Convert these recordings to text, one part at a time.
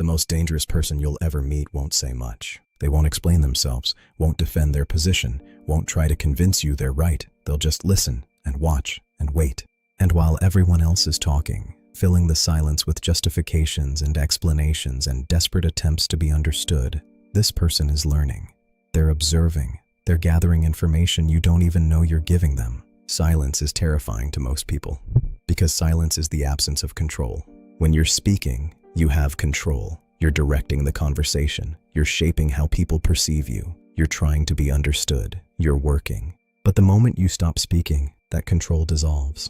most dangerous person you'll ever meet won't say much. They won't explain themselves, won't defend their position, won't try to convince you they're right. They'll just listen and watch and wait. And while everyone else is talking, filling the silence with justifications and explanations and desperate attempts to be understood, this person is learning. They're observing. They're gathering information you don't even know you're giving them. Silence is terrifying to most people because silence is the absence of control. When you're speaking, you have control. You're directing the conversation. You're shaping how people perceive you. You're trying to be understood. You're working. But the moment you stop speaking, that control dissolves.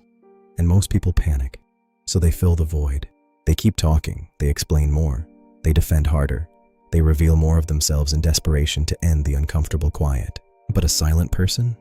And most people panic. So they fill the void. They keep talking. They explain more. They defend harder. They reveal more of themselves in desperation to end the uncomfortable quiet. But a silent person?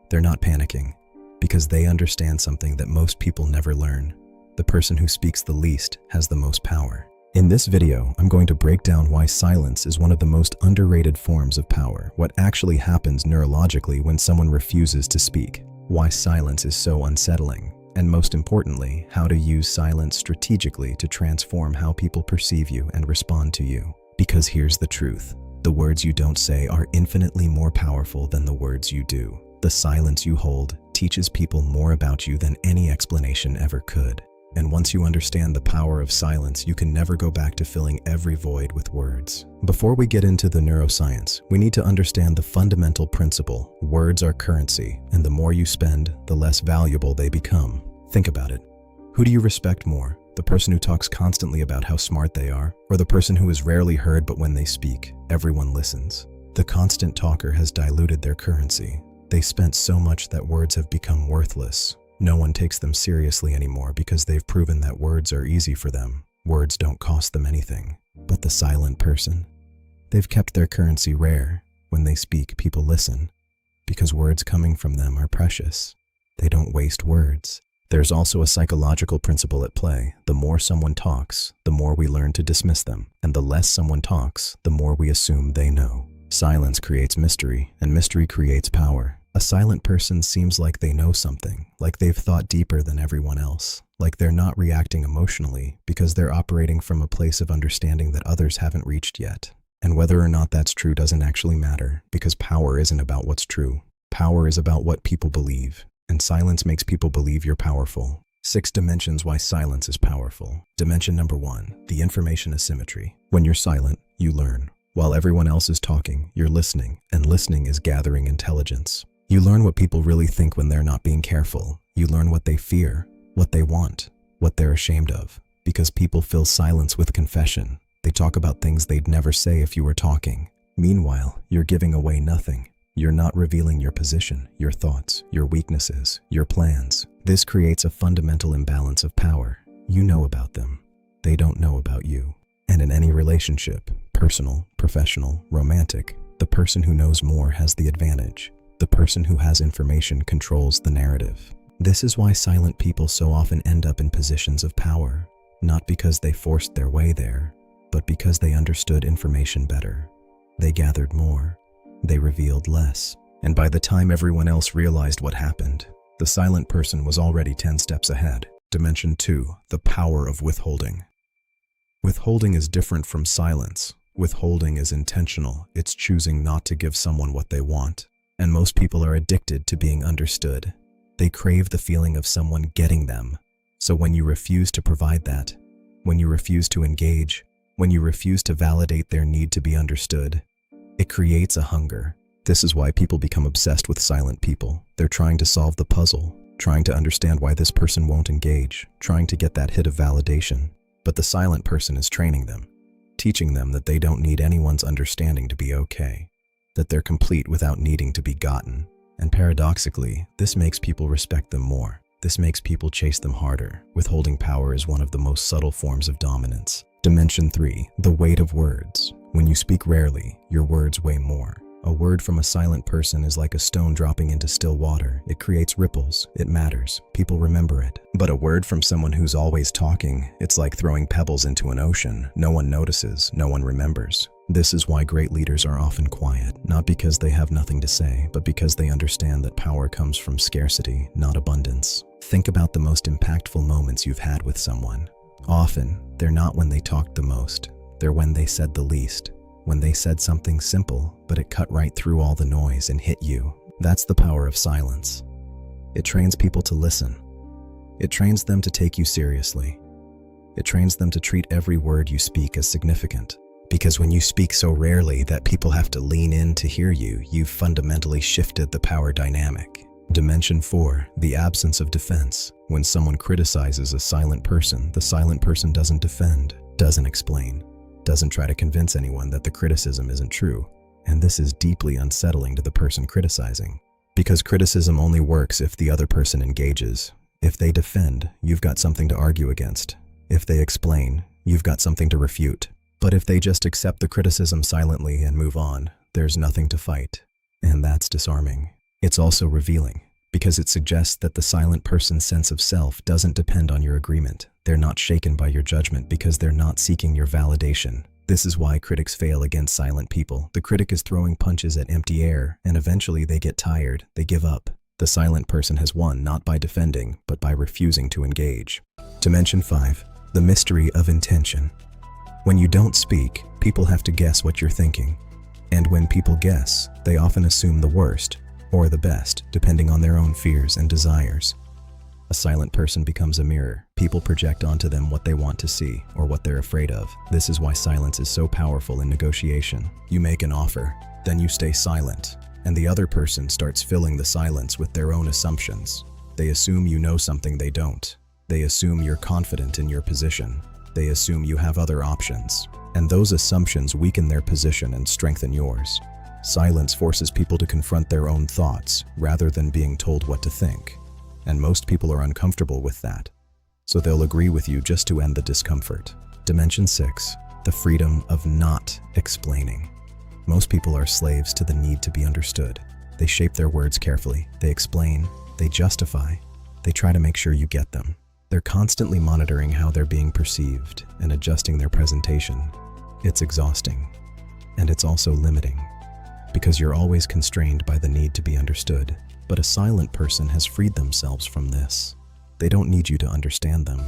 They're not panicking because they understand something that most people never learn. The person who speaks the least has the most power. In this video, I'm going to break down why silence is one of the most underrated forms of power, what actually happens neurologically when someone refuses to speak, why silence is so unsettling, and most importantly, how to use silence strategically to transform how people perceive you and respond to you. Because here's the truth. The words you don't say are infinitely more powerful than the words you do. The silence you hold teaches people more about you than any explanation ever could. And once you understand the power of silence, you can never go back to filling every void with words. Before we get into the neuroscience, we need to understand the fundamental principle. Words are currency, and the more you spend, the less valuable they become. Think about it. Who do you respect more? The person who talks constantly about how smart they are, or the person who is rarely heard but when they speak, everyone listens? The constant talker has diluted their currency. They spent so much that words have become worthless. No one takes them seriously anymore because they've proven that words are easy for them. Words don't cost them anything. But the silent person? They've kept their currency rare. When they speak, people listen because words coming from them are precious. They don't waste words. There's also a psychological principle at play. The more someone talks, the more we learn to dismiss them. And the less someone talks, the more we assume they know. Silence creates mystery, and mystery creates power. A silent person seems like they know something, like they've thought deeper than everyone else, like they're not reacting emotionally because they're operating from a place of understanding that others haven't reached yet. And whether or not that's true doesn't actually matter, because power isn't about what's true. Power is about what people believe, and silence makes people believe you're powerful. 6 dimensions why silence is powerful. Dimension number 1, the information asymmetry. When you're silent, you learn. While everyone else is talking, you're listening, and listening is gathering intelligence. You learn what people really think when they're not being careful. You learn what they fear, what they want, what they're ashamed of. Because people fill silence with confession. They talk about things they'd never say if you were talking. Meanwhile, you're giving away nothing. You're not revealing your position, your thoughts, your weaknesses, your plans. This creates a fundamental imbalance of power. You know about them. They don't know about you. And in any relationship, personal, professional, romantic, the person who knows more has the advantage. The person who has information controls the narrative. This is why silent people so often end up in positions of power, not because they forced their way there, but because they understood information better. They gathered more. They revealed less. And by the time everyone else realized what happened, the silent person was already 10 steps ahead. Dimension 2, the power of withholding. Withholding is different from silence. Withholding is intentional. It's choosing not to give someone what they want. And most people are addicted to being understood. They crave the feeling of someone getting them. So when you refuse to provide that, when you refuse to engage, when you refuse to validate their need to be understood, it creates a hunger. This is why people become obsessed with silent people. They're trying to solve the puzzle, trying to understand why this person won't engage, trying to get that hit of validation. But the silent person is training them, teaching them that they don't need anyone's understanding to be okay, that they're complete without needing to be gotten. And paradoxically, this makes people respect them more. This makes people chase them harder. Withholding power is one of the most subtle forms of dominance. Dimension 3, the weight of words. When you speak rarely, your words weigh more. A word from a silent person is like a stone dropping into still water. It creates ripples. It matters. People remember it. But a word from someone who's always talking, it's like throwing pebbles into an ocean. No one notices. No one remembers. This is why great leaders are often quiet, not because they have nothing to say, but because they understand that power comes from scarcity, not abundance. Think about the most impactful moments you've had with someone. Often, they're not when they talked the most. They're when they said the least, when they said something simple, but it cut right through all the noise and hit you. That's the power of silence. It trains people to listen. It trains them to take you seriously. It trains them to treat every word you speak as significant. Because when you speak so rarely that people have to lean in to hear you, you've fundamentally shifted the power dynamic. Dimension 4, the absence of defense. When someone criticizes a silent person, the silent person doesn't defend, doesn't explain, doesn't try to convince anyone that the criticism isn't true. And this is deeply unsettling to the person criticizing. Because criticism only works if the other person engages. If they defend, you've got something to argue against. If they explain, you've got something to refute. But if they just accept the criticism silently and move on, there's nothing to fight. And that's disarming. It's also revealing, because it suggests that the silent person's sense of self doesn't depend on your agreement. They're not shaken by your judgment because they're not seeking your validation. This is why critics fail against silent people. The critic is throwing punches at empty air, and eventually they get tired, they give up. The silent person has won not by defending, but by refusing to engage. Dimension 5, the mystery of intention. When you don't speak, people have to guess what you're thinking. And when people guess, they often assume the worst, or the best, depending on their own fears and desires. A silent person becomes a mirror. People project onto them what they want to see, or what they're afraid of. This is why silence is so powerful in negotiation. You make an offer, then you stay silent, and the other person starts filling the silence with their own assumptions. They assume you know something they don't. They assume you're confident in your position. They assume you have other options. And those assumptions weaken their position and strengthen yours. Silence forces people to confront their own thoughts, rather than being told what to think. And most people are uncomfortable with that. So they'll agree with you just to end the discomfort. Dimension 6, the freedom of not explaining. Most people are slaves to the need to be understood. They shape their words carefully. They explain. They justify. They try to make sure you get them. They're constantly monitoring how they're being perceived and adjusting their presentation. It's exhausting. And it's also limiting. Because you're always constrained by the need to be understood. But a silent person has freed themselves from this. They don't need you to understand them.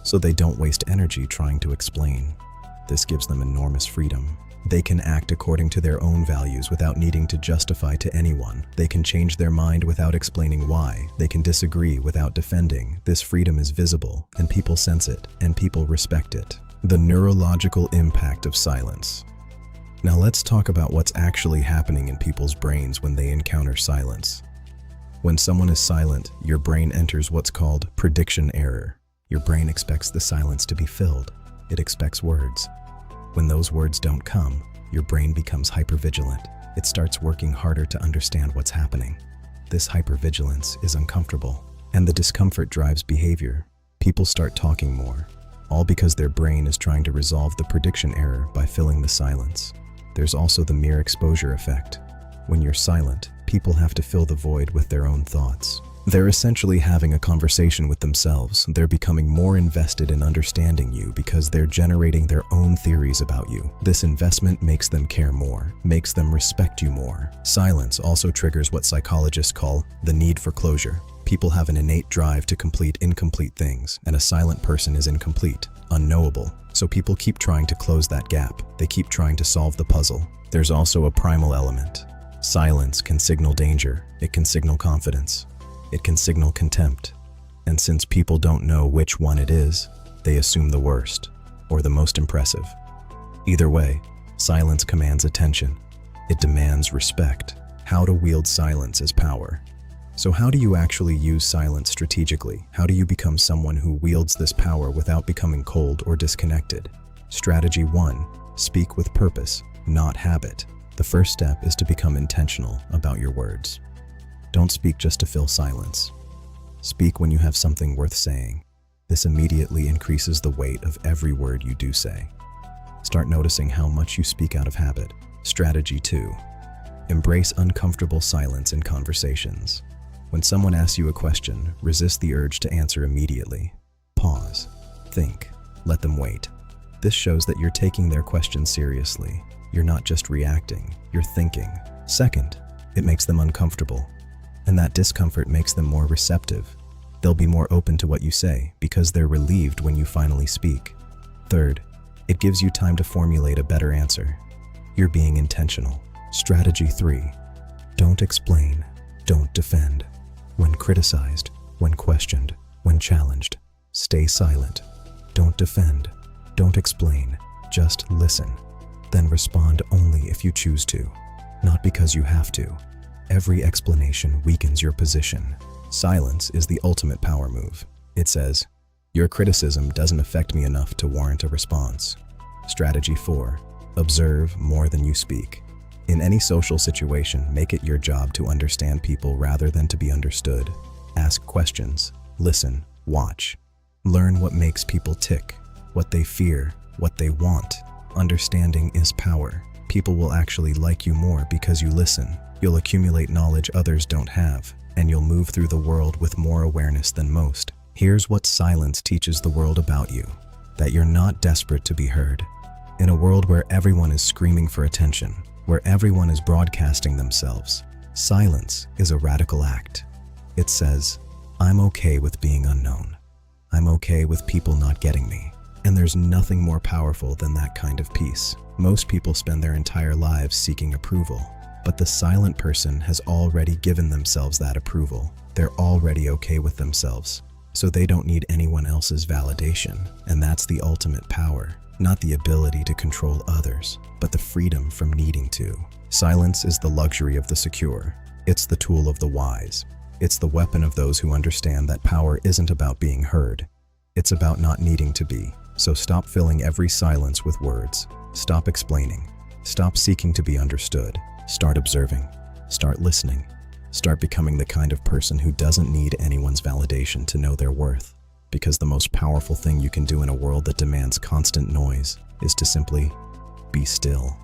So they don't waste energy trying to explain. This gives them enormous freedom. They can act according to their own values without needing to justify to anyone. They can change their mind without explaining why. They can disagree without defending. This freedom is visible, and people sense it, and people respect it. The neurological impact of silence. Now let's talk about what's actually happening in people's brains when they encounter silence. When someone is silent, your brain enters what's called prediction error. Your brain expects the silence to be filled. It expects words. When those words don't come, your brain becomes hypervigilant. It starts working harder to understand what's happening. This hypervigilance is uncomfortable, and the discomfort drives behavior. People start talking more, all because their brain is trying to resolve the prediction error by filling the silence. There's also the mere exposure effect. When you're silent, people have to fill the void with their own thoughts. They're essentially having a conversation with themselves. They're becoming more invested in understanding you because they're generating their own theories about you. This investment makes them care more, makes them respect you more. Silence also triggers what psychologists call the need for closure. People have an innate drive to complete incomplete things, and a silent person is incomplete, unknowable. So people keep trying to close that gap. They keep trying to solve the puzzle. There's also a primal element. Silence can signal danger. It can signal confidence. It can signal contempt. And since people don't know which one it is, they assume the worst, or the most impressive. Either way, silence commands attention. It demands respect. How to wield silence as power. So how do you actually use silence strategically? How do you become someone who wields this power without becoming cold or disconnected? Strategy 1, speak with purpose, not habit. The first step is to become intentional about your words. Don't speak just to fill silence. Speak when you have something worth saying. This immediately increases the weight of every word you do say. Start noticing how much you speak out of habit. Strategy 2. Embrace uncomfortable silence in conversations. When someone asks you a question, resist the urge to answer immediately. Pause. Think. Let them wait. This shows that you're taking their question seriously. You're not just reacting, you're thinking. Second, it makes them uncomfortable. And that discomfort makes them more receptive. They'll be more open to what you say because they're relieved when you finally speak. Third, It gives you time to formulate a better answer. You're being intentional. Strategy 3. Don't explain. Don't defend. When criticized, when questioned, when challenged, stay silent. Don't defend. Don't explain. Just listen. Then respond only if you choose to, not because you have to. Every explanation weakens your position. Silence is the ultimate power move. It says, "Your criticism doesn't affect me enough to warrant a response." Strategy 4. Observe more than you speak. In any social situation, make it your job to understand people rather than to be understood. Ask questions, listen, watch. Learn what makes people tick, what they fear, what they want. Understanding is power. People will actually like you more because you listen. You'll accumulate knowledge others don't have, and you'll move through the world with more awareness than most. Here's what silence teaches the world about you: that you're not desperate to be heard. In a world where everyone is screaming for attention, where everyone is broadcasting themselves, silence is a radical act. It says, "I'm okay with being unknown. I'm okay with people not getting me." And there's nothing more powerful than that kind of peace. Most people spend their entire lives seeking approval, but the silent person has already given themselves that approval. They're already okay with themselves, so they don't need anyone else's validation. And that's the ultimate power. Not the ability to control others, but the freedom from needing to. Silence is the luxury of the secure. It's the tool of the wise. It's the weapon of those who understand that power isn't about being heard. It's about not needing to be. So stop filling every silence with words. Stop explaining. Stop seeking to be understood. Start observing. Start listening. Start becoming the kind of person who doesn't need anyone's validation to know their worth. Because the most powerful thing you can do in a world that demands constant noise is to simply be still.